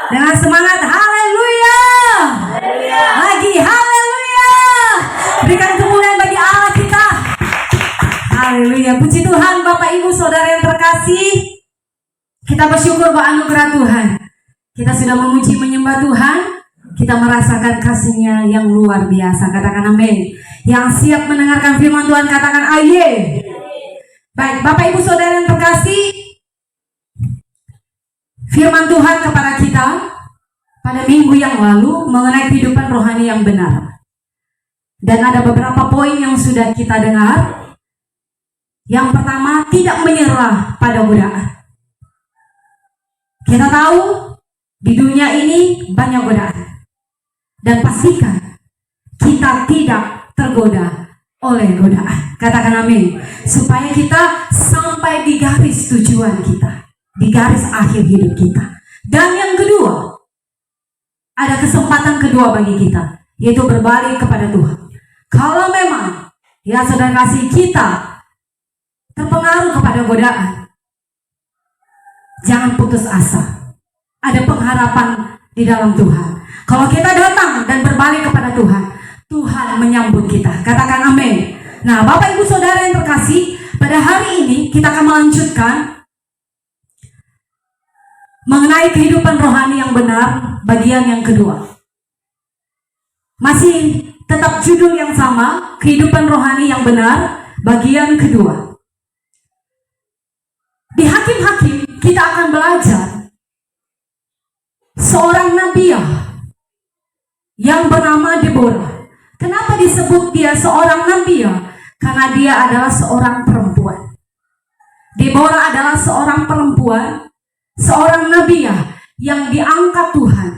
Dengan semangat haleluya. Lagi haleluya. Berikan kemuliaan bagi Allah kita. Haleluya. Puji Tuhan Bapak Ibu Saudara yang terkasih. Kita bersyukur bahwa anugerah Tuhan. Kita sudah memuji menyembah Tuhan. Kita merasakan kasih-Nya yang luar biasa. Katakan amin. Yang siap mendengarkan firman Tuhan katakan aye. Baik, Bapak Ibu Saudara yang terkasih, firman Tuhan kepada kita pada minggu yang lalu mengenai kehidupan rohani yang benar. Dan ada beberapa poin yang sudah kita dengar. Yang pertama, tidak menyerah pada godaan. Kita tahu di dunia ini banyak godaan. Dan pastikan kita tidak tergoda oleh godaan. Katakan amin. Supaya kita sampai di garis tujuan kita, di garis akhir hidup kita. Dan yang kedua, ada kesempatan kedua bagi kita, yaitu berbalik kepada Tuhan. Kalau memang ya saudara kasih kita terpengaruh kepada godaan, jangan putus asa. Ada pengharapan di dalam Tuhan. Kalau kita datang dan berbalik kepada Tuhan, Tuhan menyambut kita. Katakan amin. Nah, Bapak Ibu Saudara yang terkasih, pada hari ini kita akan melanjutkan mengenai kehidupan rohani yang benar, bagian yang kedua. Masih tetap judul yang sama, kehidupan rohani yang benar, bagian kedua. Di Hakim-Hakim kita akan belajar seorang nabiah yang bernama Deborah. Kenapa disebut dia seorang nabiah? Karena dia adalah seorang perempuan. Deborah adalah seorang perempuan, seorang nabiah yang diangkat Tuhan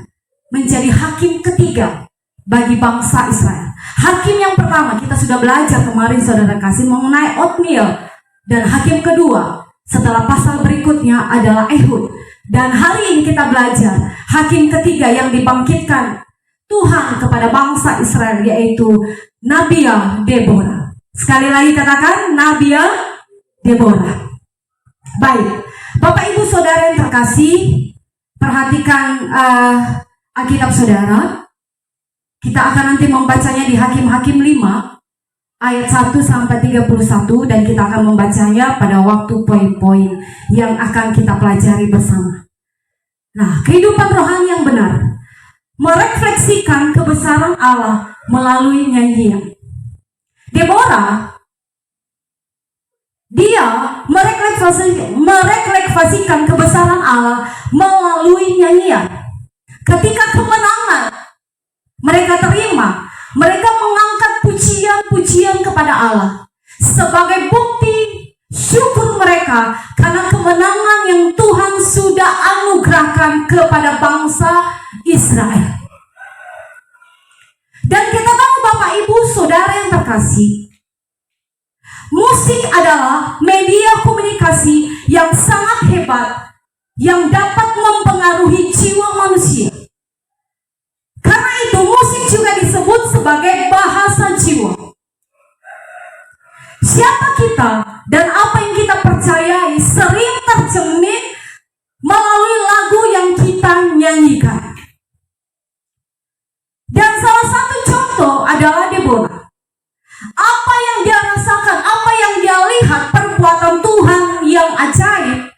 menjadi hakim ketiga bagi bangsa Israel. Hakim yang pertama kita sudah belajar kemarin saudara kasih mengenai Otniel, dan hakim kedua setelah pasal berikutnya adalah Ehud. Dan hari ini kita belajar hakim ketiga yang dibangkitkan Tuhan kepada bangsa Israel, yaitu nabiah Deborah. Sekali lagi katakan nabiah Deborah. Baik, Bapak Ibu Saudara yang terkasih, perhatikan Alkitab saudara. Kita akan nanti membacanya di Hakim-Hakim 5 ayat 1 sampai 31, dan kita akan membacanya pada waktu poin-poin yang akan kita pelajari bersama. Nah, kehidupan rohani yang benar merefleksikan kebesaran Allah melalui nyanyian. Deborah, dia merefleksikan kebesaran Allah melalui nyanyian. Ketika kemenangan mereka terima, mereka mengangkat pujian-pujian kepada Allah sebagai bukti syukur mereka karena kemenangan yang Tuhan sudah anugerahkan kepada bangsa Israel. Dan kita tahu Bapak Ibu Saudara yang terkasih, musik adalah media komunikasi yang sangat hebat yang dapat mempengaruhi jiwa manusia. Karena itu musik juga disebut sebagai bahasa jiwa. Siapa kita dan apa yang kita percayai sering tercermin melalui lagu yang kita nyanyikan. Dan salah satu contoh adalah Deborah. Apa yang dia rasakan, apa yang dia lihat, perbuatan Tuhan yang ajaib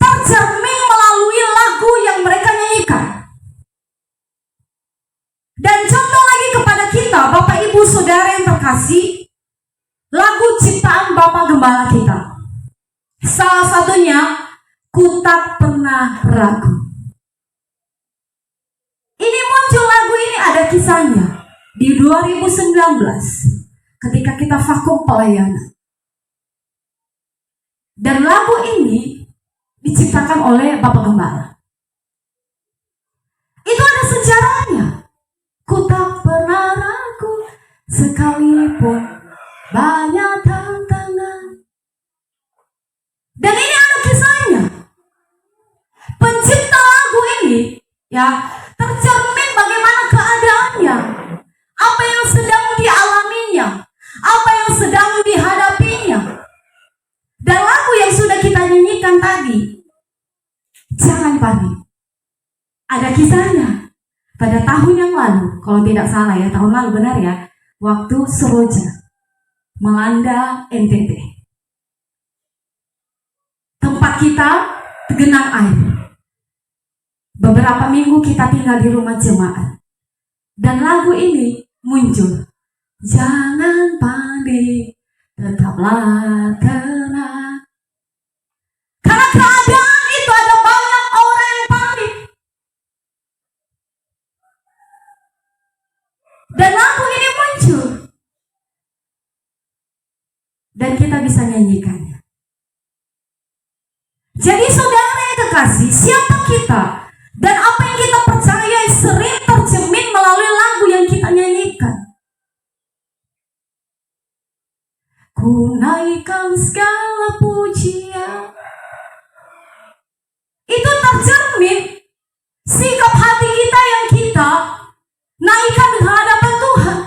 tercermin melalui lagu yang mereka nyanyikan. Dan contoh lagi kepada kita, Bapak Ibu Saudara yang terkasih, lagu ciptaan Bapak Gembala kita. Salah satunya, Ku Tak Pernah Ragu. Ini muncul lagu ini ada kisahnya di 2019 ketika kita vakum pelayanan. Dan lagu ini diciptakan oleh Bapak Gembala. Itu ada sejarahnya. Ku tak pernah ragu sekalipun banyak tantangan. Dan ini ada kisahnya. Pencipta lagu ini ya tercermin bagaimana keadaannya, apa yang sedang dialaminya, apa yang sedang dihadapinya. Dan lagu yang sudah kita nyanyikan tadi, jangan panik. Ada kisahnya. Pada tahun yang lalu, kalau tidak salah ya, tahun lalu benar ya, waktu Seroja melanda NTT. Tempat kita tergenang air. Beberapa minggu kita tinggal di rumah jemaat. Dan lagu ini muncul. Jangan panik, tetaplah tenang. Karena keadaan itu ada banyak orang yang panik. Dan lagu ini muncul. Dan kita bisa nyanyikannya. Jadi saudara yang kekasih, siapa kita? Dan apa yang kita percayai sering tercermin melalui lagu yang kita nyanyikan. Ku naikkan segala pujian. Itu tercermin sikap hati kita yang kita naikkan di hadapan Tuhan.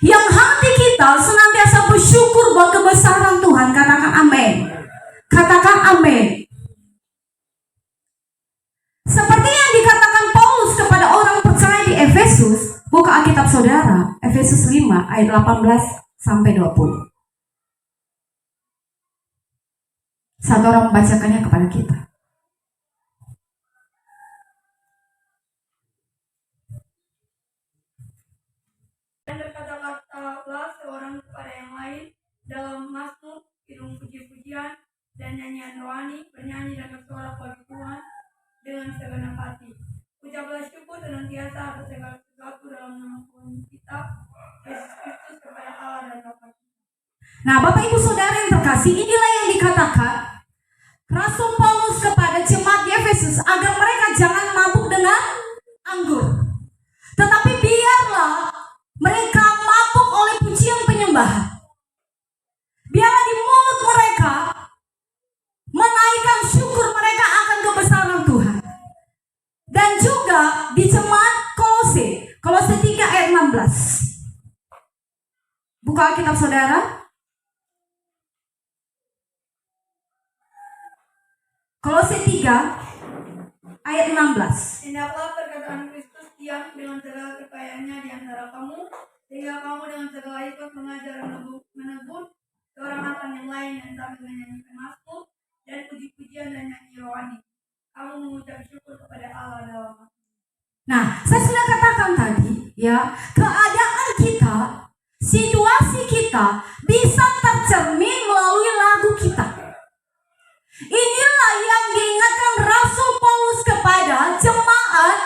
Yang hati kita senantiasa bersyukur buat kebesaran Tuhan. Katakan amin. Katakan amin. Seperti yang dikatakan Paulus kepada orang percaya di Efesus, buka Alkitab saudara, Efesus 5 ayat 18 sampai 20. Satu orang membacakannya kepada kita. Dan berkata-katalah seorang kepada yang lain dalam mazmur, kidung puji-pujian, dan nyanyian rohani, bernyanyi dengan suara bagi Tuhan dengan segenap hati. Ucaplah syukur senantiasa atas segala sesuatu dalam nama Tuhan kita, Yesus Kristus, kepada Allah dan Bapa. Nah, Bapak Ibu Saudara yang terkasih, inilah yang dikatakan Rasul Paulus kepada jemaat di Efesus agar mereka jangan mabuk dengan anggur. Tetapi biarlah mereka mabuk oleh pujian penyembahan. Biarlah di mulut mereka menaikkan syukur mereka akan kebesaran Tuhan. Dan juga di jemaat Kolose 3 ayat 16. Buka Alkitab saudara. Kolose 3 ayat 16. Hendaklah perkataan Kristus diam dengan segala kekayaannya di antara kamu, sehingga kamu dengan segala ikhlas mengajar menegur seorang akan yang lain dan sambil menyanyikan mazmur dan puji-pujian dan nyanyi rohani. Kamu mengucap syukur kepada Allah dalam hati. Nah, saya sudah katakan tadi, ya, keadaan kita, situasi kita bisa tercermin melalui lagu kita. Inilah yang diingatkan Rasul Paulus kepada jemaat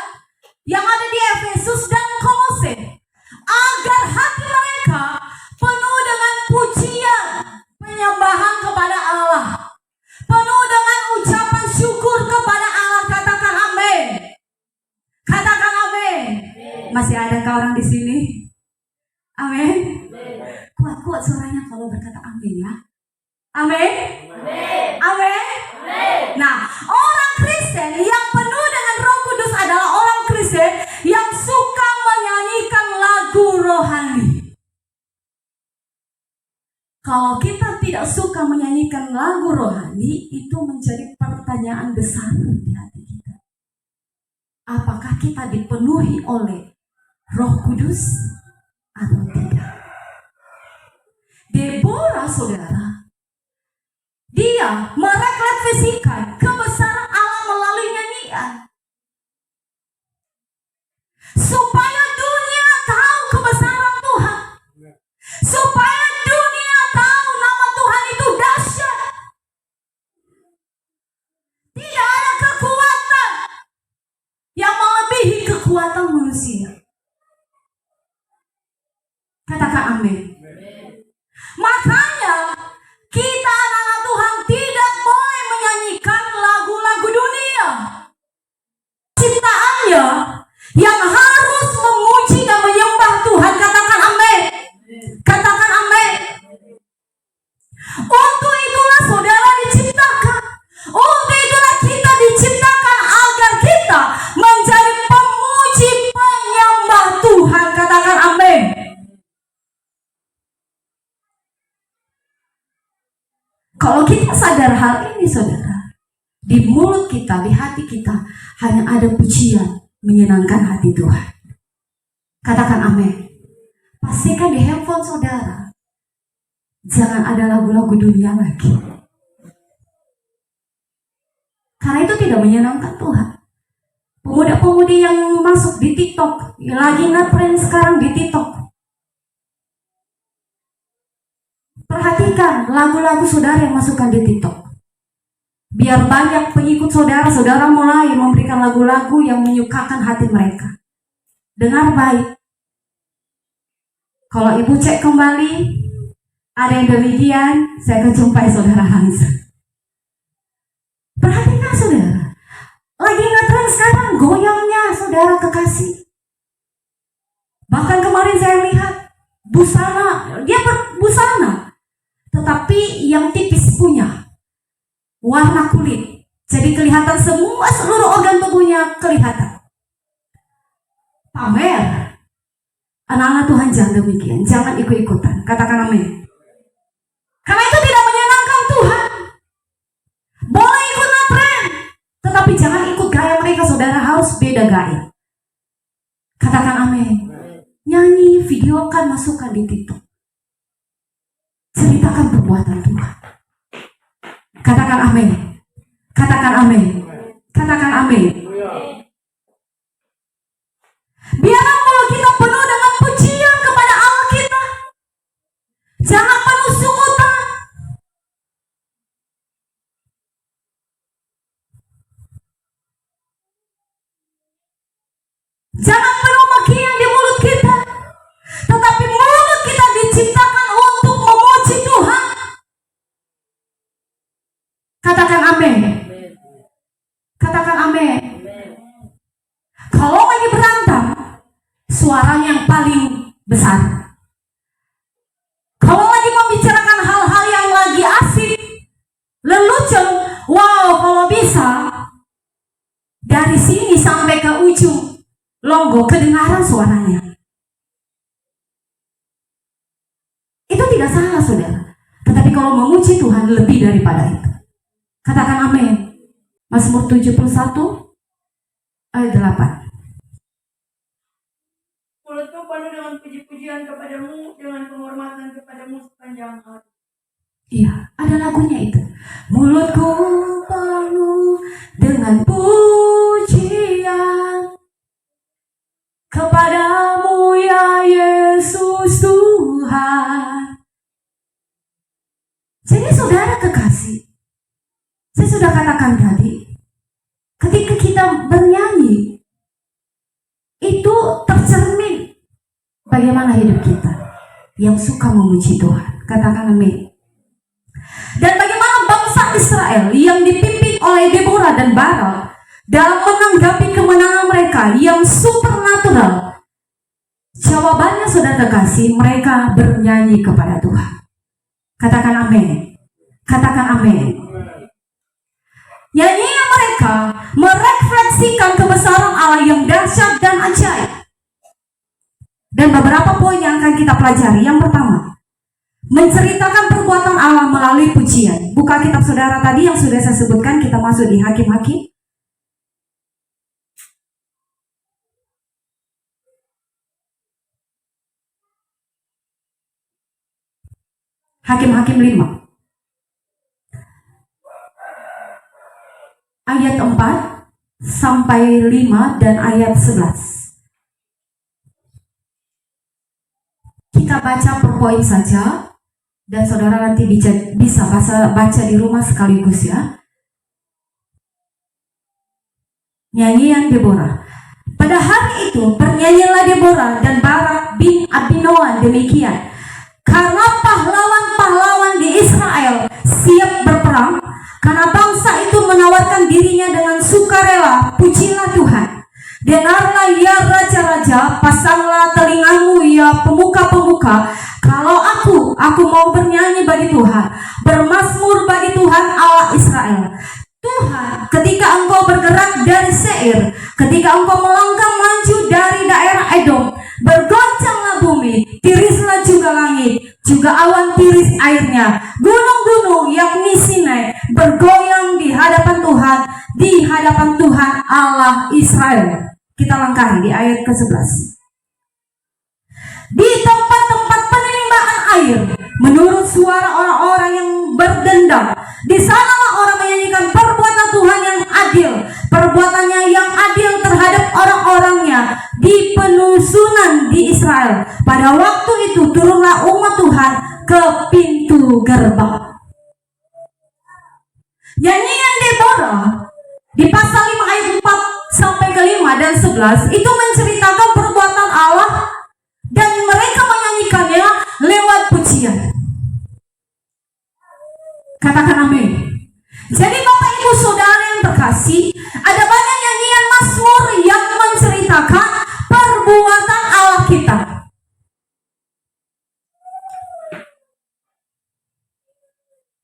yang ada di Efesus dan Kolose, agar hati mereka penuh dengan pujian, penyembahan kepada Allah, penuh dengan ucapan syukur kepada Allah. Katakan amin. Katakan amin. Masih adakah orang di sini? Amin. Kuat-kuat suaranya kalau berkata amin ya. Amin. Amin. Nah, orang Kristen yang penuh dengan Roh Kudus adalah orang Kristen yang suka menyanyikan lagu rohani. Kalau kita tidak suka menyanyikan lagu rohani, itu menjadi pertanyaan besar di hati kita. Apakah kita dipenuhi oleh Roh Kudus atau tidak? Deborah, saudara, dia merefleksikan kebesaran Allah melalui nyanyian. Supaya dunia tahu kebesaran Tuhan. Supaya dunia tahu nama Tuhan itu dahsyat. Tidak ada kekuatan yang melebihi kekuatan manusia. Katakan amin. Makanya kita anak-anak Tuhan tidak boleh menyanyikan lagu-lagu dunia. Ciptaannya yang harus memuji dan menyembah Tuhan. Katakan amin. Katakan amin. Untuk itulah saudara diciptakan. Untuk itulah kita diciptakan agar kita menjadi pemuji penyembah Tuhan. Katakan amin. Kalau kita sadar hal ini, saudara, Di mulut kita, di hati kita hanya ada pujian menyenangkan hati Tuhan. Katakan amin. Pastikan di handphone saudara jangan ada lagu-lagu dunia lagi. Karena itu tidak menyenangkan Tuhan. Pemuda-pemudi yang masuk di TikTok, lagi ngetren sekarang di TikTok. Perhatikan lagu-lagu saudara yang masukkan di TikTok. Biar banyak pengikut saudara, saudara mulai memberikan lagu-lagu yang menyukakan hati mereka. Dengar baik. Kalau ibu cek kembali, ada yang demikian, saya akan jumpai saudara langsung. Perhatikan saudara. Lagi ngetren sekarang goyangnya saudara kekasih. Bahkan kemarin saya lihat busana, dia berbusana. Tetapi yang tipis punya warna kulit. Jadi kelihatan semua seluruh organ tubuhnya kelihatan. Pamer. Anak-anak Tuhan jangan demikian. Jangan ikut-ikutan. Katakan amin. Karena itu tidak menyenangkan Tuhan. Boleh ikut ngetren, tetapi jangan ikut gaya mereka. Saudara harus beda gaya. Katakan amin. Nyanyi, videokan, masukkan di TikTok. Ceritakan perbuatan Tuhan. Katakan amin. Katakan amin. Katakan amin. Biarlah mulut kita penuh dengan pujian kepada Allah kita. Jangan penuh sungutan. Jangan penuh makian di mulut kita. Tetapi mulut kita diciptakan untuk memuji Tuhan. Katakan amin. Katakan amin. Kalau lagi berantem, suara yang paling besar. Kalau lagi membicarakan hal-hal yang lagi asik, lelucon, wow, kalau bisa dari sini sampai ke ujung logo kedengaran suaranya. Itu tidak salah saudara. Tetapi kalau memuji Tuhan lebih daripada itu. Katakan amin. Mazmur 71 ayat 8. Mulutku penuh dengan puji-pujian kepadamu, dengan penghormatan kepadamu sepanjang hari. Iya, ada lagunya itu. Mulutku penuh dengan pujian kepadamu ya Yesus Tuhan. Jadi saudara kekasih, saya sudah katakan tadi, ketika kita bernyanyi, itu tercermin bagaimana hidup kita yang suka memuji Tuhan. Katakan amin. Dan bagaimana bangsa Israel yang dipimpin oleh Deborah dan Barak dalam menanggapi kemenangan mereka yang supernatural. Jawabannya saudara kekasih, mereka bernyanyi kepada Tuhan. Katakan amin. Katakan amin. Nyanyian mereka merefleksikan kebesaran Allah yang dahsyat dan ajaib. Dan beberapa poin yang akan kita pelajari. Yang pertama, menceritakan perbuatan Allah melalui pujian. Buka kitab saudara tadi yang sudah saya sebutkan, kita masuk di Hakim-Hakim. Hakim-Hakim 5. Ayat 4 sampai 5 dan ayat 11. Kita baca per poin saja dan saudara nanti bisa baca di rumah sekaligus ya. Nyanyian Deborah. Pada hari itu bernyanyilah Deborah dan Barak bin Abinoam demikian. Karena pahlawan-pahlawan di Israel siap berperang, karena bangsa itu menawarkan dirinya dengan sukarela, pujilah Tuhan. Dengarlah ya raja-raja, pasanglah telingamu ya pemuka-pemuka. Kalau aku mau bernyanyi bagi Tuhan, bermazmur bagi Tuhan Allah Israel. Tuhan, ketika engkau bergerak dari Seir, ketika engkau melangkah maju dari daerah Edom, bergoncanglah bumi, tirislah juga langit, juga awan tiris airnya. Gunung-gunung yakni Sinai bergoyang di hadapan Tuhan, di hadapan Tuhan Allah Israel. Kita langkahi di ayat ke-11. Di tempat-tempat penerimaan air, menurut suara orang-orang yang berdendam, di sanalah orang menyanyikan perbuatan Tuhan yang adil, perbuatannya yang adil terhadap orang-orangnya di penusunan di Israel. Pada waktu itu turunlah umat Tuhan ke pintu gerbang. Nyanyian Deborah di pasal 5 ayat 4 sampai ke 5 dan 11 itu menceritakan perbuatan Allah dan mereka menyanyikannya lewat pujian. Katakan amin. Jadi Bapak Ibu Saudara yang terkasih, ada banyak nyanyian Mazmur yang menceritakan perbuatan Allah kita.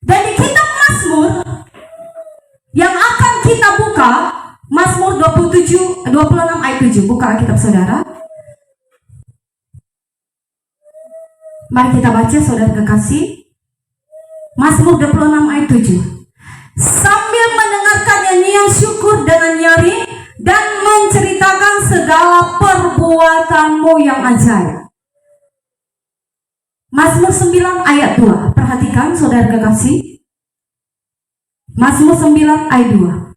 Dan di kitab Mazmur yang akan kita buka, Mazmur 26 ayat 7. Buka Alkitab Saudara. Mari kita baca, saudara kekasih. Mazmur 26 ayat 7. Sambil mendengarkan nyanyian syukur dengan nyaring dan menceritakan segala perbuatanmu yang ajaib. Mazmur 9 ayat 2. Perhatikan saudara kekasih. Mazmur 9 ayat 2.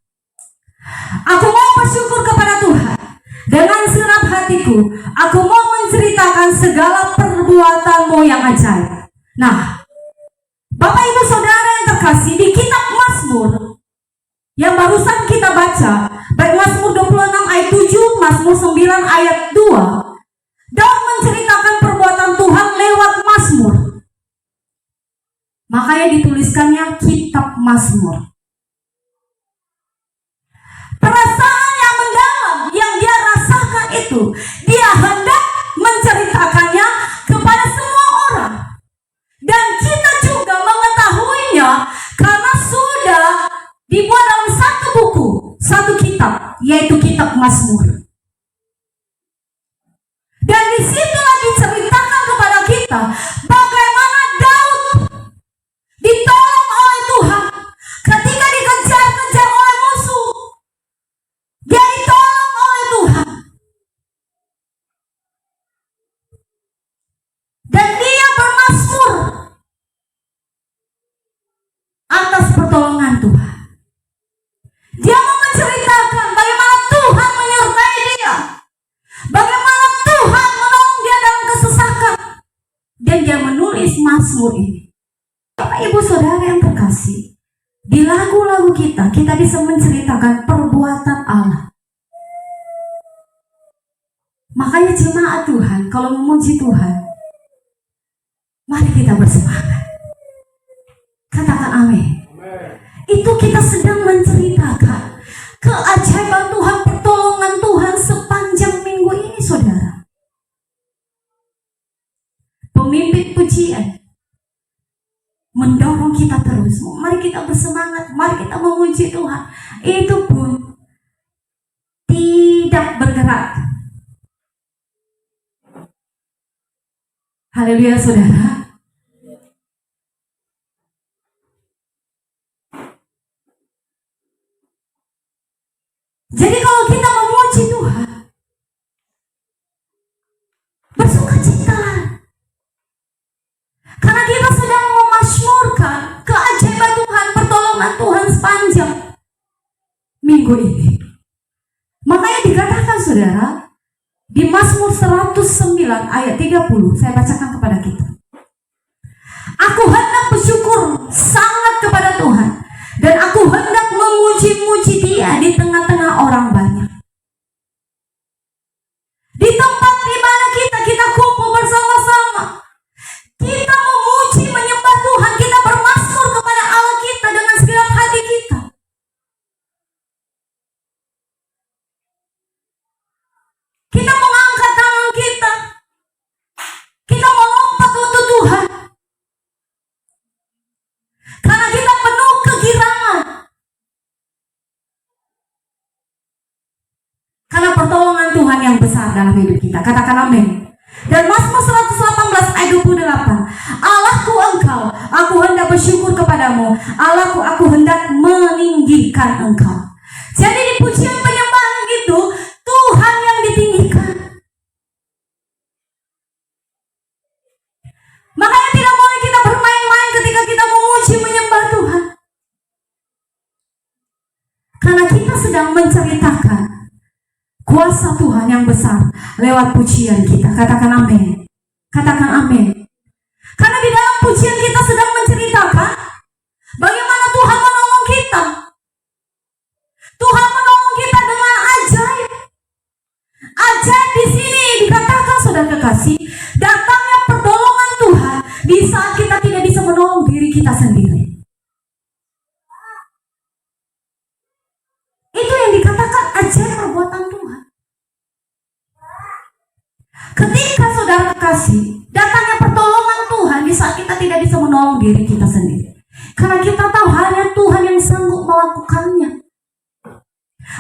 Aku mau bersyukur kepada Tuhan dengan segenap hatiku. Aku mau menceritakan segala perbuatanmu yang ajaib. Nah, Bapak Ibu Saudara yang terkasih, di kitab Mazmur yang barusan kita baca, baik Mazmur 26 ayat 7, Mazmur 9 ayat 2, dan menceritakan perbuatan Tuhan lewat Mazmur. Makanya dituliskannya kitab Mazmur. Perasaan yang mendalam yang dia rasakan itu, dia hendak menceritakannya kepada semua orang. Dan kita juga mengetahuinya karena sudah dibuat dalam satu buku, satu kitab, yaitu kitab Mazmur. Dan disitulah diceritakan kepada kita bagaimana Daud ditolong oleh Tuhan ketika dikejar-kejar oleh musuh. Dia ditolong oleh Tuhan. Dan dia bermazmur atas pertolongan Tuhan. Dia mau menceritakan bagaimana Tuhan menyertai dia, bagaimana Tuhan menolong dia dalam kesesakan. Dan dia menulis mazmur ini. Bapak Ibu Saudara yang terkasih, di lagu-lagu kita bisa menceritakan perbuatan Allah. Makanya jemaat Tuhan, kalau memuji Tuhan, mari kita bersemangat. Katakan amin. Itu kita sedang menceritakan keajaiban Tuhan, pertolongan Tuhan sepanjang minggu ini, saudara. Pemimpin pujian mendorong kita terus. Mari kita bersemangat, mari kita memuji Tuhan. Itu pun tidak bergerak. Haleluya, saudara. Jadi kalau kita memuji Tuhan, bersukacitalah. Karena kita sedang memazmurkan keajaiban Tuhan, pertolongan Tuhan sepanjang minggu ini. Makanya dikatakan, saudara, di Mazmur 109 ayat 30, saya bacakan kepada kita. Aku hendak bersyukur sangat kepada Tuhan, dan aku hendak memuji-muji Dia di tengah-tengah orang banyak. Di tempat di mana kita kumpul bersama-sama, kita memuji, menyembah Tuhan, kita bermazmur kepada Allah kita dengan segenap hati kita. Kita mengangkat tangan kita, kita melompat untuk Tuhan, karena kita penuh kegirangan, karena pertolongan Tuhan yang besar dalam hidup kita. Katakan amin. Dan Mazmur 118 ayat 28, Allahku Engkau, aku hendak bersyukur kepadamu. Allahku, aku hendak meninggikan Engkau. Jadi di pujian penyembahan itu Tuhan yang ditinggikan. Makanya tidak boleh kita bermain-main ketika kita memuji menyembah Tuhan. Karena kita sedang menceritakan kuasa Tuhan yang besar lewat pujian kita. Katakan amin. Katakan amin. Karena di dalam pujian kita sedang menceritakan bagaimana Tuhan menolong kita. Tuhan menolong kita dengan ajaib. Ajaib di sini dikatakan, saudara kekasih, datangnya pertolongan Tuhan di saat kita tidak bisa menolong diri kita sendiri. Itu yang dikatakan ajaib perbuatan Tuhan. Ketika saudara kekasih, datangnya pertolongan Tuhan di saat kita tidak bisa menolong diri kita sendiri. Karena kita tahu hanya Tuhan yang sanggup melakukannya.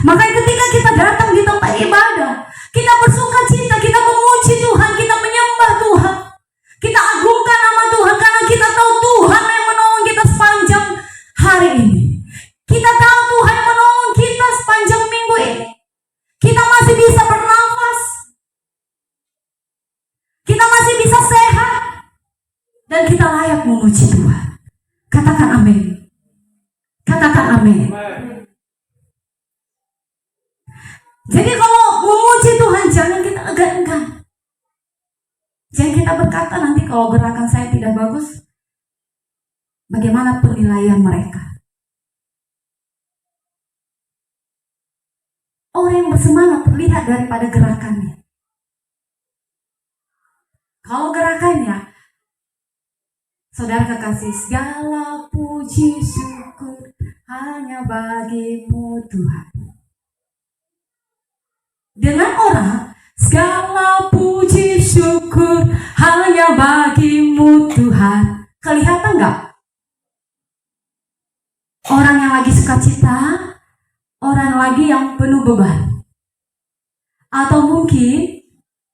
Makanya ketika kita datang di tempat ibadah, kita bersuka cita, kita memuji Tuhan, kita menyembah Tuhan, kita agungkan nama Tuhan, karena kita tahu Tuhan yang menolong kita sepanjang hari ini. Kita tahu Tuhan yang menolong kita sepanjang minggu ini. Kita masih bisa bernafas, kita masih bisa sehat, dan kita layak memuji Tuhan. Katakan amin. Katakan amin. Jadi kalau memuji Tuhan, jangan kita enggan-enggan. Jangan kita berkata nanti kalau gerakan saya tidak bagus, bagaimana penilaian mereka. Orang yang bersemangat terlihat daripada gerakannya. Kalau gerakannya, saudara kekasih, segala puji syukur hanya bagimu Tuhan. Dengan orang, segala puji syukur hanya bagimu Tuhan. Kelihatan gak? Orang yang lagi sukacita, orang lagi yang penuh beban. Atau mungkin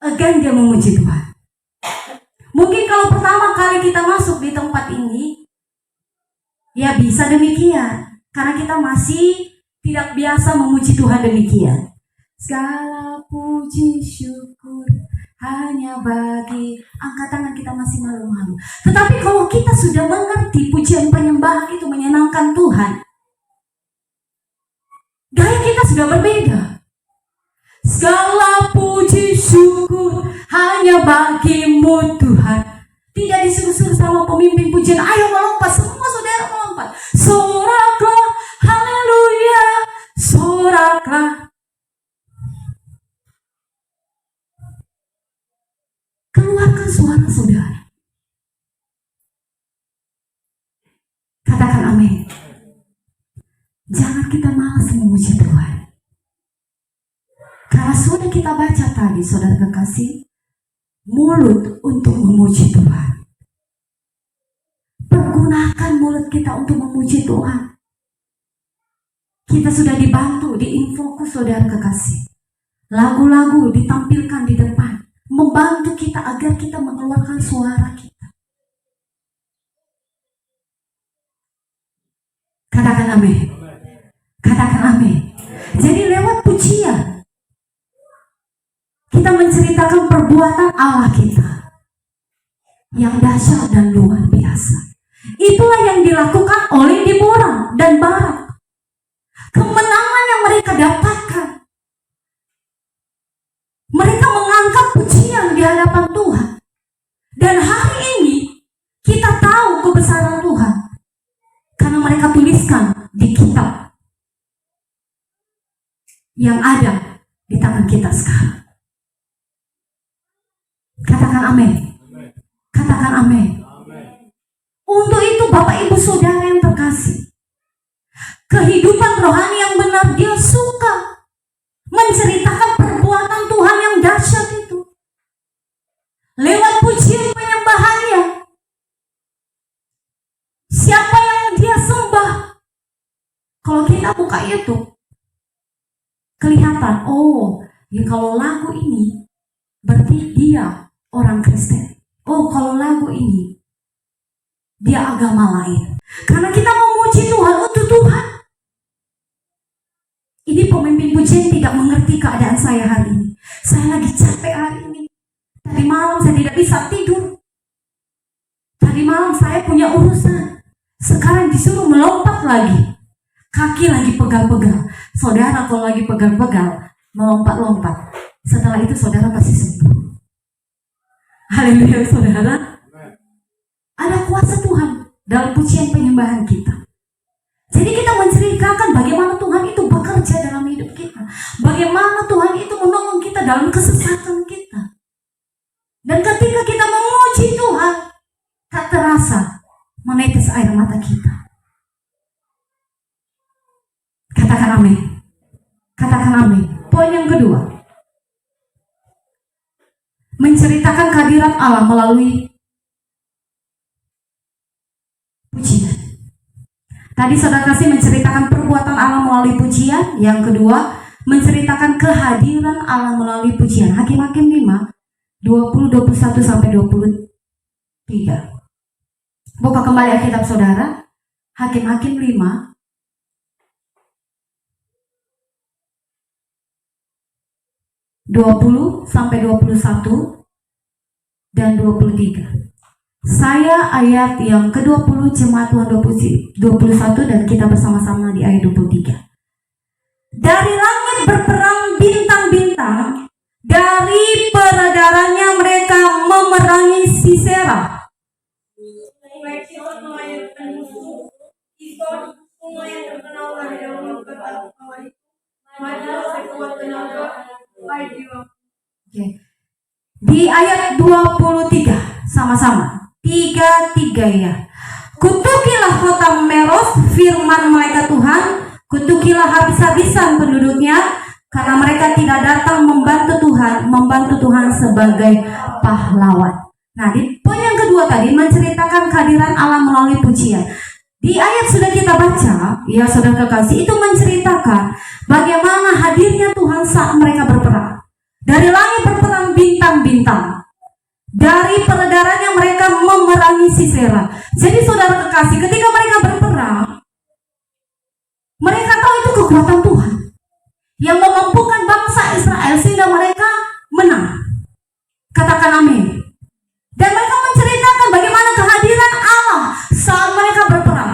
enggan dia memuji Tuhan. Mungkin kalau pertama kali kita masuk di tempat ini, ya bisa demikian. Karena kita masih tidak biasa memuji Tuhan demikian. Segala puji syukur hanya bagi, angkat tangan, kita masih malu-malu. Tetapi kalau kita sudah mengerti pujian penyembahan itu menyenangkan Tuhan, gaya kita sudah berbeda. Segala puji syukur hanya bagimu Tuhan. Tidak disuruh-suruh sama pemimpin pujian, ayo melompat, semua saudara melompat. Soraklah, haleluya, soraklah. Keluarkan suara saudara. Katakan amin. Jangan kita malas memuji Tuhan. Karena sudah kita baca tadi, saudara kekasih, mulut untuk memuji Tuhan. Pergunakan mulut kita untuk memuji Tuhan. Kita sudah dibantu di Infokus, saudara kekasih. Lagu-lagu ditampilkan di depan, membantu kita agar kita mengeluarkan suara kita. Katakan amin. Katakan amin. Jadi lewat pujian kita menceritakan perbuatan Allah kita yang dahsyat dan luar biasa. Itulah yang dilakukan oleh Deborah dan Barak. Kemenangan yang mereka dapatkan, mereka mengangkat pujian di hadapan Tuhan. Dan hari ini kita tahu kebesaran Tuhan karena mereka tuliskan di kitab yang ada di tangan kita sekarang. Katakan amin. Katakan amin. Untuk itu Bapak Ibu Saudara yang terkasih, kehidupan rohani yang benar, dia suka menceritakan perbuatan Tuhan yang dahsyat itu lewat pujian penyembahannya. Siapa yang dia sembah? Kalau kita buka YouTube, kelihatan, oh ya kalau lagu ini berarti dia orang Kristen. Oh kalau lagu ini dia agama lain. Karena kita memuji Tuhan untuk Tuhan. Itu pemimpin pujian tidak mengerti keadaan saya hari ini. Saya lagi capek hari ini. Tadi malam saya tidak bisa tidur. Tadi malam saya punya urusan. Sekarang disuruh melompat lagi. Kaki lagi pegal-pegal. Saudara kalau lagi pegal-pegal, melompat-lompat. Setelah itu saudara pasti sembuh. Haleluya saudara. Ada kuasa Tuhan dalam pujian penyembahan kita. Jadi kita menceritakan bagaimana Tuhan itu bekerja dalam hidup kita. Bagaimana Tuhan itu menolong kita dalam kesesatan kita. Dan ketika kita memuji Tuhan, tak terasa menetes air mata kita. Katakan amin. Katakan amin. Poin yang kedua. Menceritakan kehadiran Allah melalui pujian. Tadi saudara kasih menceritakan perbuatan Allah melalui pujian. Yang kedua, menceritakan kehadiran Allah melalui pujian. Hakim-Hakim 5, 20, 21 sampai 23. Buka kembali Alkitab saudara. Hakim-Hakim 5. sampai 21 dan 23. Saya ayat yang ke-20 jemaat Tuhan 21 dan kita bersama-sama di ayat 23. Dari langit berperang bintang-bintang, dari peredarannya mereka memerangi Sisera. Baik Sion melayani musuh, Ison sungai yang terkenal dari dalam kata kawah itu, majulah sekuat tenaga, hai jiwa. Oke. Di ayat 23 sama-sama. 3 ya. Kutukilah kota Meros, firman malaikat Tuhan, kutukilah habis-habisan penduduknya, karena mereka tidak datang membantu Tuhan sebagai pahlawan. Nah, di poin yang kedua tadi menceritakan kehadiran Allah melalui pujian. Di ayat sudah kita baca, ya saudara kekasih, itu menceritakan bagaimana hadirnya Tuhan saat mereka berperang. Dari langit berperang bintang-bintang. Dari peredarannya mereka memerangi Sisera. Jadi saudara kekasih, ketika mereka berperang, mereka tahu itu kekuatan Tuhan yang memampukan bangsa Israel sehingga mereka menang. Katakan amin. Dan mereka menceritakan bagaimana kehadiran Allah saat mereka berperang.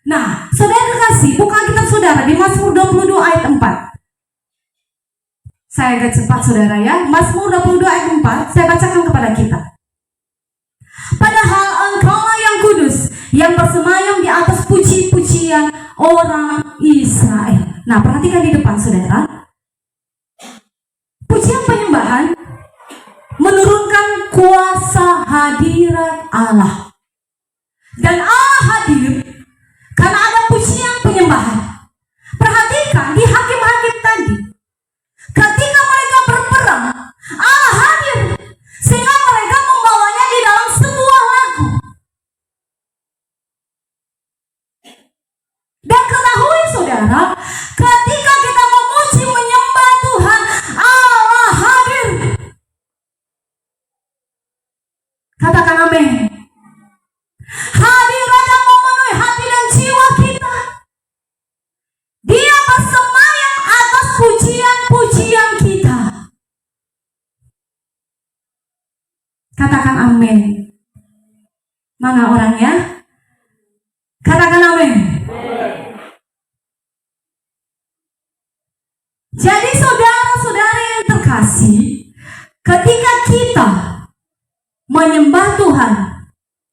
Nah, saudara kekasih, buka kitab saudara di Mazmur 22 ayat 4. Saya agak cepat saudara ya. Mazmur 22 ayat 4, saya bacakan kepada kita. Padahal engkaulah yang kudus, yang bersemayam di atas puji-pujian orang Israel. Nah, perhatikan di depan saudara. Pujian penyembahan menurunkan kuasa hadirat Allah. Dan Allah hadir karena ada pujian penyembahan. Perhatikan di Hakim-Hakim tadi. Ketika mereka berperang, Allah hadir sehingga mereka membawanya di dalam sebuah lagu. Dan ketahui saudara, ketika kita memuji menyembah Tuhan, Allah hadir. Katakan amin. Hadirat yang memenuhi hati dan jiwa kita. Dia bersemayam atas pujian-pujian kita. Katakan amin. Mana orangnya? Katakan amin. Jadi saudara-saudara yang terkasih, ketika kita menyembah Tuhan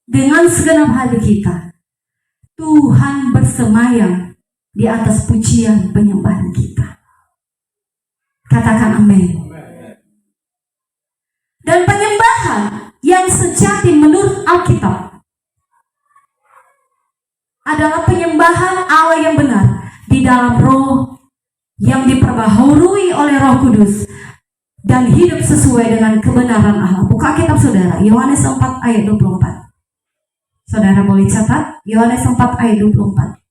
dengan segenap hati kita, Tuhan bersemayam di atas pujian penyembahan kita. Katakan amin. Dan penyembahan yang sejati menurut Alkitab adalah penyembahan Allah yang benar di dalam roh yang diperbaharui oleh Roh Kudus dan hidup sesuai dengan kebenaran Allah. Buka kitab saudara, Yohanes 4 ayat 24. Saudara boleh catat, Yohanes 4 ayat 24.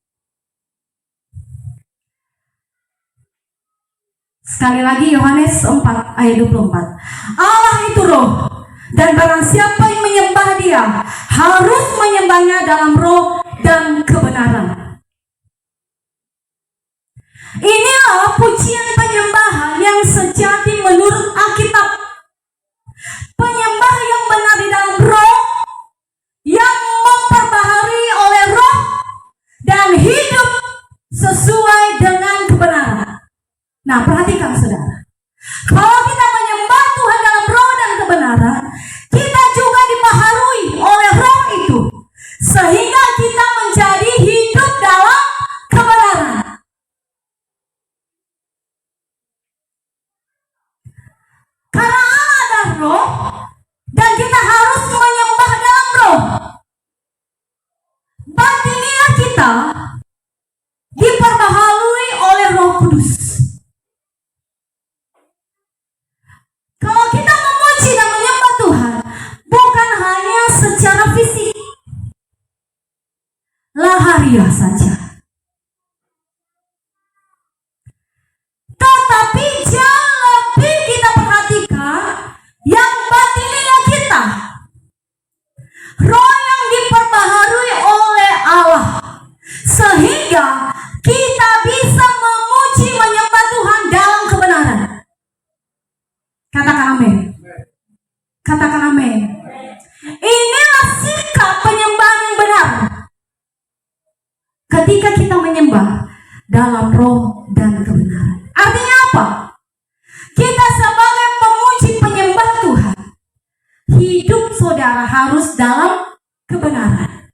Sekali lagi Yohanes 4 ayat 24. Allah itu roh, dan barang siapa yang menyembah dia harus menyembahnya dalam roh dan kebenaran. Inilah pujian penyembahan yang sejati menurut Alkitab. Penyembah yang benar di dalam roh, yang memperbaharui oleh roh dan hidup sesuai dengan kebenaran. Nah, perhatikan saudara. Kalau kita menyembah Tuhan dalam roh dan kebenaran, kita juga dibaharui oleh roh itu, sehingga kita menjadi hidup dalam kebenaran. Karena Allah adalah roh, dan kita harus menyembah dalam roh. Batiniah kita diperbaharui oleh Roh Kudus. Kalau kita memuji dan menyembah Tuhan, bukan hanya secara fisik, lahiriah saja, tetapi jauh lebih kita perhatikan yang batiniah kita, roh yang diperbaharui oleh Allah, sehingga kita bisa memuji menyembah Tuhan dalam kebenaran. Katakan amin. Katakan amin. Inilah sikap penyembahan yang benar. Ketika kita menyembah dalam roh dan kebenaran. Artinya apa? Kita sebagai pemuji penyembah Tuhan, hidup saudara harus dalam kebenaran.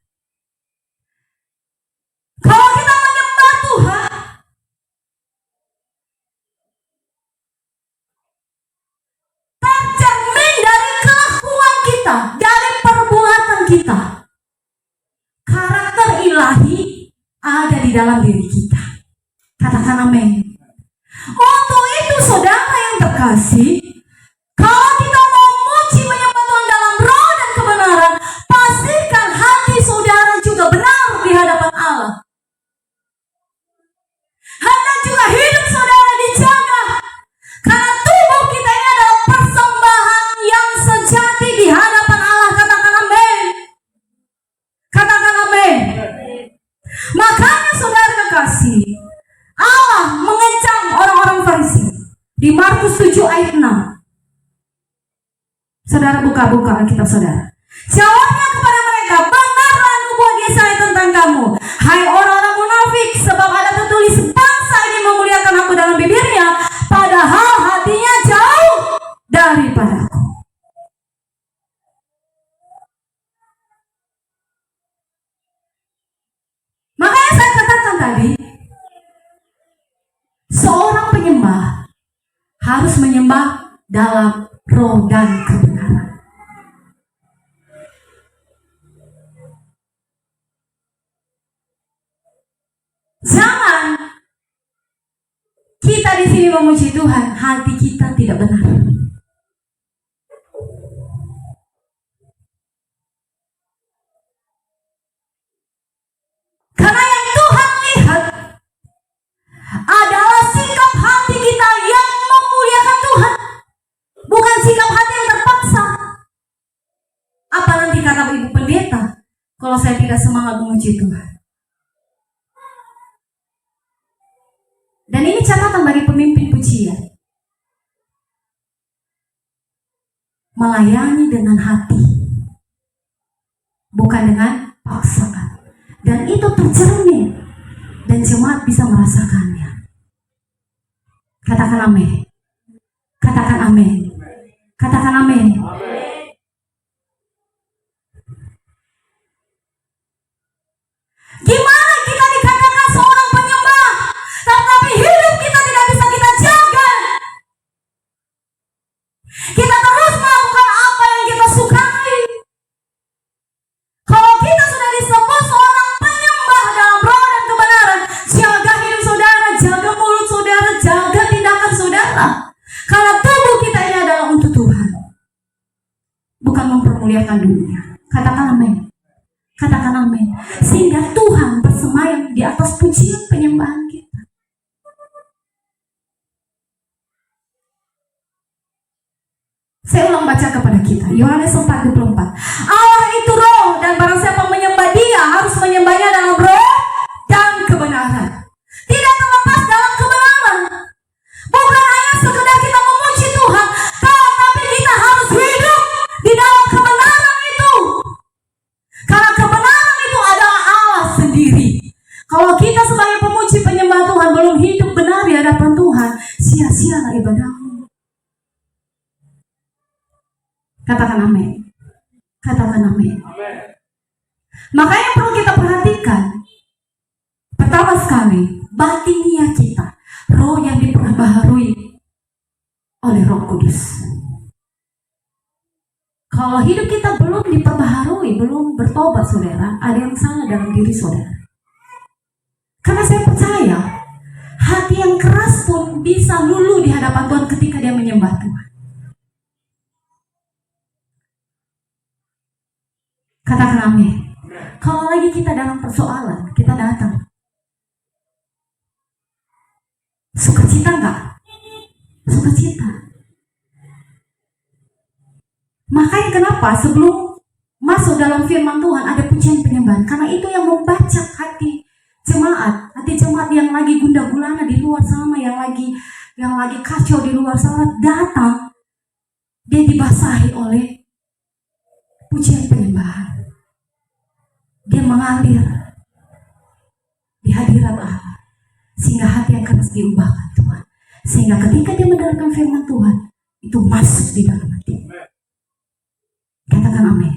Kalau kita menyembah Tuhan, tercermin dari kelakuan kita, dari perbuatan kita. Karakter ilahi ada di dalam diri kita. Katakan amin. Untuk itu saudara yang terkasih, kalau kita mau memuji menyembah Tuhan dalam roh dan kebenaran, pastikan hati saudara juga benar di hadapan Allah. Hendak juga hidup saudara dijaga, karena tubuh kita ini adalah persembahan yang sejati di hadapan Allah. Katakan amin. Katakan amin. Makanya saudara kekasih, Allah mengecam orang-orang Farisi di Markus 7 ayat 6. Saudara buka Alkitab saudara. Jawabnya kepada mereka, benarlah nubuat Yesaya tentang kamu, hai orang-orang munafik, sebab ada tertulis, bangsa ini memuliakan aku dalam bibirnya, padahal hatinya jauh daripadaku. Makanya saya katakan tadi, seorang penyembah harus menyembah dalam roh dan kebenaran. Jangan kita di sini memuji Tuhan, hati kita tidak benar. Karena yang Tuhan lihat adalah sikap hati kita yang memuliakan Tuhan, bukan sikap hati yang terpaksa. Apa nanti kata ibu pendeta kalau saya tidak semangat memuji Tuhan? Dan ini catatan bagi pemimpin pujian. Melayani dengan hati, bukan dengan paksaan. Dan itu tercermin, dan jemaat bisa merasakannya. Katakan amin. Katakan amin. Katakan amin. Gimana kita dikatakan seorang penyembah, tetapi hidup kita tidak bisa kita jaga? Kita terus melakukan apa yang kita sukai. Kalau kita sudah disebut seorang penyembah dalam roh dan kebenaran, jaga hidup saudara, jaga mulut saudara, jaga tindakan saudara. Karena tubuh kita ini adalah untuk Tuhan, bukan mempermuliakan dunia. Katakan amin. Katakan amin. Sehingga Tuhan bersemayam di atas pujian penyembahan kita. Saya ulang baca kepada kita, Yohanes 4:24. Allah itu roh, dan barang siapa menyembah Dia harus menyembahnya dalam roh dan kebenaran. Tidak terlepas dalam kebenaran. Katakan amin. Katakan amin. Makanya perlu kita perhatikan. Pertama sekali, batinia kita, roh yang diperbaharui oleh Roh Kudus. Kalau hidup kita belum diperbaharui, belum bertobat saudara, ada yang salah dalam diri saudara. Karena saya percaya, hati yang keras pun bisa luluh di hadapan Tuhan ketika dia menyembah Tuhan. Katakan amin. Kalau lagi kita dalam persoalan, kita datang. Sukacita enggak? Sukacita. Makanya kenapa sebelum masuk dalam firman Tuhan ada pujian penyembahan? Karena itu yang membaca hati jemaat yang lagi gundah gulana di luar sana, yang lagi kacau di luar sana, datang, dia dibasahi oleh pujian penyembahan. Dia mengalir di hadirat Allah, sehingga hati yang keras diubahkan Tuhan. Sehingga ketika dia mendengarkan firman Tuhan, itu masuk di dalam hati. Katakan amin.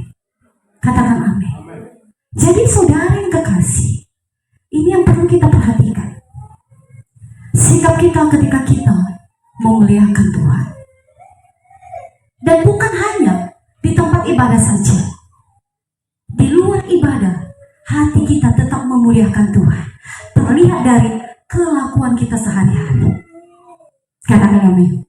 Katakan amin. Jadi saudara yang kekasih, ini yang perlu kita perhatikan. Sikap kita ketika kita memuliakan Tuhan. Dan bukan hanya di tempat ibadah saja. Di luar ibadah, hati kita tetap memuliakan Tuhan. Terlihat dari kelakuan kita sehari-hari. Katakan amin.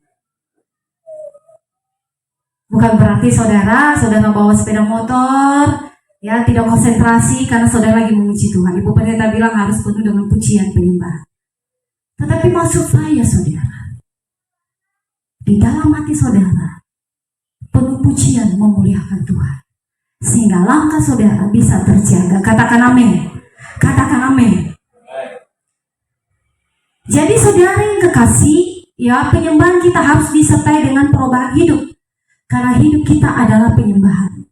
Bukan berarti saudara bawa sepeda motor, ya tidak konsentrasi karena saudara lagi memuji Tuhan. Ibu pendeta bilang harus penuh dengan pujian penyembahan. Tetapi maksud saya saudara, di dalam hati saudara penuh pujian memuliakan Tuhan, sehingga langkah saudara bisa terjaga. Katakan amin. Katakan amin. Jadi saudara yang kekasih, ya penyembahan kita harus disertai dengan perubahan hidup. Karena hidup kita adalah penyembahan.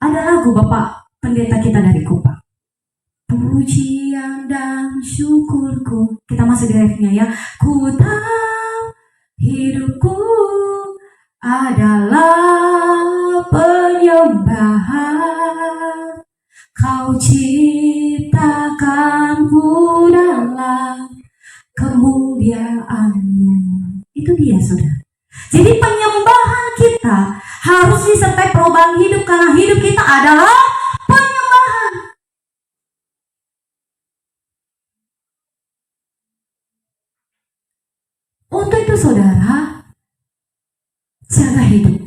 Ada lagu Bapak Pendeta kita dari Kupang. Pujian dan syukurku. Kita masih di refnya ya. Ku tahu hidupku adalah penyembahan. Kau ciptakanku dalam kemuliaan-Mu. Itu dia saudara. Jadi penyembahan kita harus disertai perubahan hidup, karena hidup kita adalah penyembahan. Untuk itu saudara, jaga hidup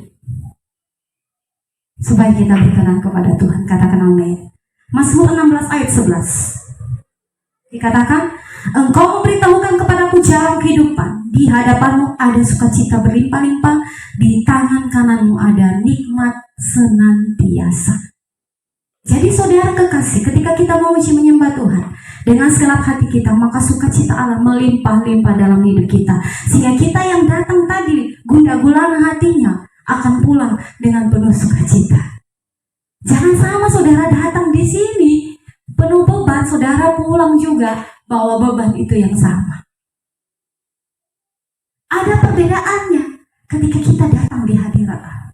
supaya kita berkenan kepada Tuhan. Katakan amin. Mazmur 16 ayat 11 dikatakan, Engkau memberitahukan kepadaku jalan kehidupan, di hadapanmu ada sukacita berlimpah-limpah, di tangan kananmu ada nikmat senantiasa. Jadi saudara kekasih, ketika kita memuji menyembah Tuhan dengan segenap hati kita, maka sukacita Allah melimpah-limpah dalam hidup kita, sehingga kita yang datang tadi gundah gulana hatinya akan pulang dengan penuh sukacita. Jangan sama saudara datang di sini penuh beban, saudara pulang juga bawa beban itu yang sama. Ada perbedaannya ketika kita datang di hadirat Allah.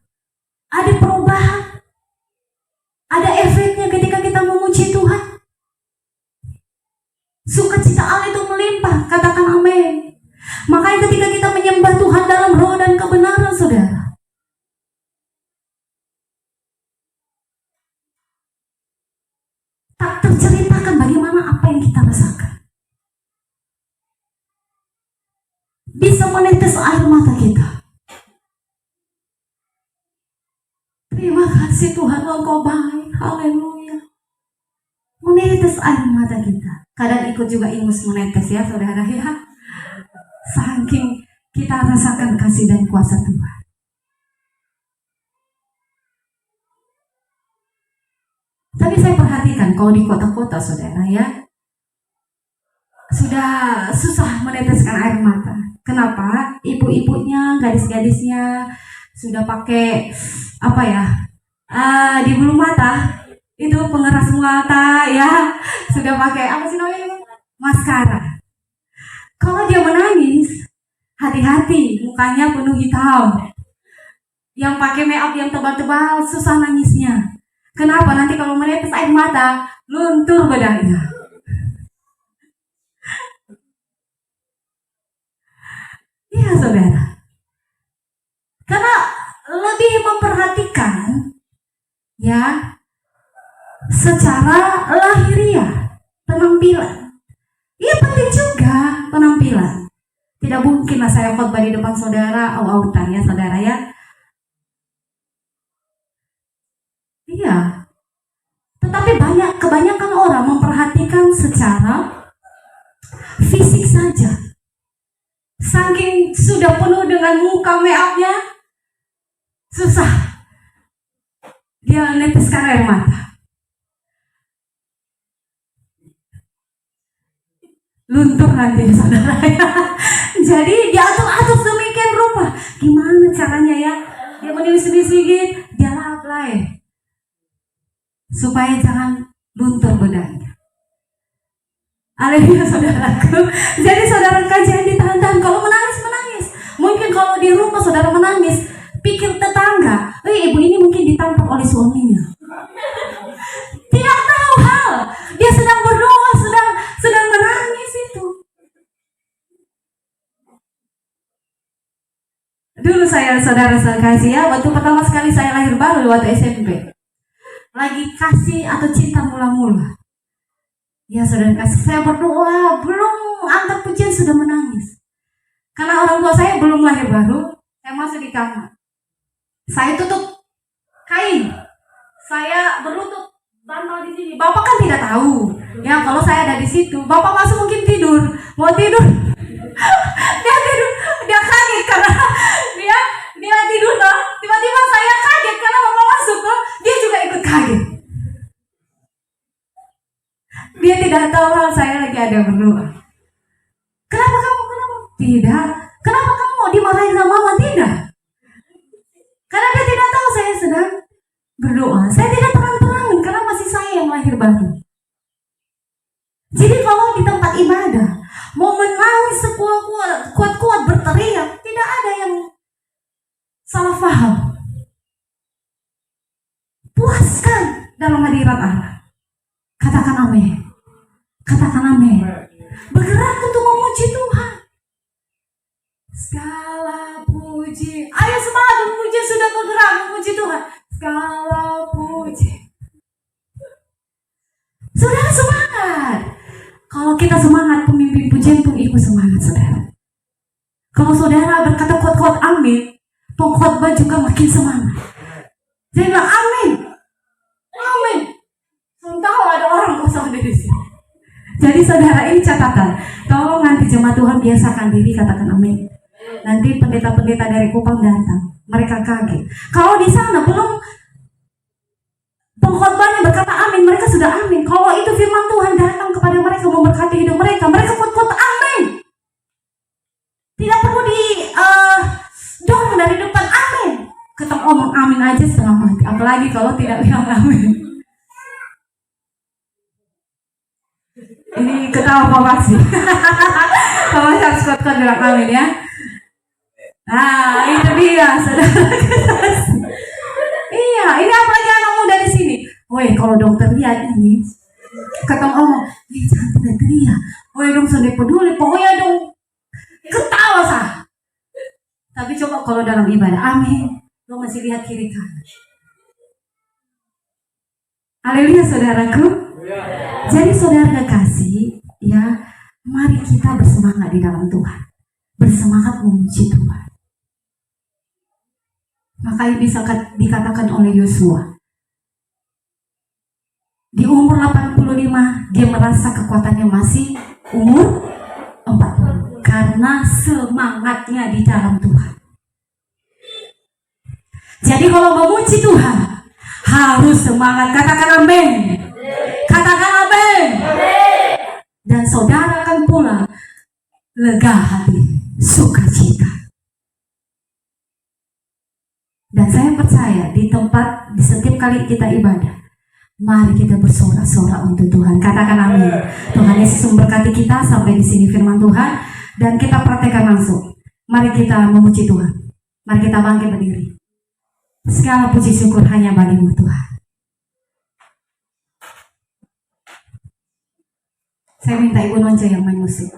Ada perubahan. Ada efeknya ketika kita memuji Tuhan. Sukacita Allah itu melimpah. Katakan amin. Makanya ketika kita menyembah Tuhan dalam roh dan kebenaran saudara, tak terceritakan bagaimana apa yang kita rasakan. Bisa menetes air mata kita. Terima kasih Tuhan, Engkau baik. Haleluya. Menetes air mata kita. Kadang ikut juga ingus menetes ya saudara ya. Saking kita rasakan kasih dan kuasa Tuhan. Tapi saya perhatikan kalau di kota-kota saudara ya, sudah susah meneteskan air mata. Kenapa? Ibu-ibunya, gadis-gadisnya sudah pakai apa ya? Di bulu mata itu pengeras mata ya, sudah pakai apa sih namanya? Maskara. Kalau dia menangis, hati-hati, mukanya penuh hitam. Yang pakai make up yang tebal-tebal susah nangisnya. Kenapa? Nanti kalau menetes air mata, luntur bedaknya. Iya saudara. Karena lebih memperhatikan ya secara lahiriah, penampilan. Iya penting juga penampilan. Tidak mungkinlah saya khotbah di depan saudara, autan ya saudara ya. Iya. Tetapi kebanyakan orang memperhatikan secara fisik saja. Saking sudah penuh dengan muka make up-nya, susah dia neteskan air mata. Luntur nanti saudara ya. Jadi diatur-atur demikian rupa. Gimana caranya ya? Dia sedikit, dia lap supaya jangan luntur bedaknya. Haleluya saudaraku. Jadi saudara kajian ditahan-tahan. Kalau menangis. Mungkin kalau di rumah saudara menangis, pikir tetangga, ibu ini mungkin ditampar oleh suaminya. Tidak tahu hal. Dia sedang berdoa, sedang menangis itu. Dulu saudara kasih ya, waktu pertama sekali saya lahir baru waktu SMP. Lagi kasih atau cinta mula-mula. Ya saudara kasih, saya berdoa, belum angkat pujian sudah menangis. Karena orang tua saya belum lahir baru, saya masuk di kamar. Saya tutup kain, saya berlutut bantal di sini. Bapak kan tidak tahu, ya kalau saya ada di situ. Bapak masuk mungkin tidur, mau tidur, dia kaget karena dia tidur loh. Tiba-tiba saya kaget karena bapak masuk loh, dia juga ikut kaget. Dia tidak tahu hal saya lagi ada berdoa. Kenapa? Tidak. Kenapa kamu mau dimarahin sama mama? Tidak. Karena dia tidak tahu saya sedang berdoa. Saya tidak terang-terangan karena masih saya yang lahir baru. Jadi kalau di tempat ibadah mau menangis kuat-kuat berteriak, tidak ada yang salah paham. Puaskan dalam hadirat Allah. Katakan amin. Katakan amin. Bergerak untuk memuji Tuhan. Segala puji. Ayo semangat memuji, sudah bergerak memuji Tuhan. Segala puji. Saudara semangat. Kalau kita semangat, pemimpin pujian pun ikut semangat saudara. Kalau saudara berkata kuat-kuat amin, pengkhotbah juga makin semangat. Dia bilang amin. Amin. Tahu ada orang kosong di sini. Jadi saudara, ini catatan. Tolong nanti jemaat Tuhan biasakan diri katakan amin. Nanti pendeta-pendeta dari Kupang datang, mereka kaget. Kalau di sana belum pengkhotbahnya berkata amin, mereka sudah amin. Kalau itu firman Tuhan datang kepada mereka memberkati hidup mereka, mereka kuat-kuat amin. Tidak perlu dorong dari depan amin. Ketemu ngomong amin aja setengah mati. Apalagi kalau tidak bilang amin. Ini ketawa Pak sih. Pak harus kuat-kuat bilang amin ya. Nah, itu dia saudara. Iya, ini apalagi anak muda di sini. Woi, kalau dokter lihat ini, ketemu ngomong, jangan teriak. Woi dong, sudah peduli, pokoknya dong ketawa sah. Tapi coba kalau dalam ibadah, amin, lo masih lihat kiri kanan. Haleluya saudaraku. Jadi saudara kasih, ya, mari kita bersemangat di dalam Tuhan, bersemangat memuji Tuhan. Makanya bisa dikatakan oleh Yosua, di umur 85 dia merasa kekuatannya masih umur 40 karena semangatnya di dalam Tuhan. Jadi kalau memuji Tuhan harus semangat, katakan amin. Katakan amin. Dan saudara akan pula lega hati, sukacita. Dan saya percaya di setiap kali kita ibadah, mari kita bersorak-sorak untuk Tuhan. Katakan amin. Tuhan Yesus memberkati kita sampai di sini firman Tuhan, dan kita praktekkan langsung. Mari kita memuji Tuhan. Mari kita bangkit berdiri. Segala puji syukur hanya bagimu Tuhan. Saya minta Ibu Nonca yang main musik.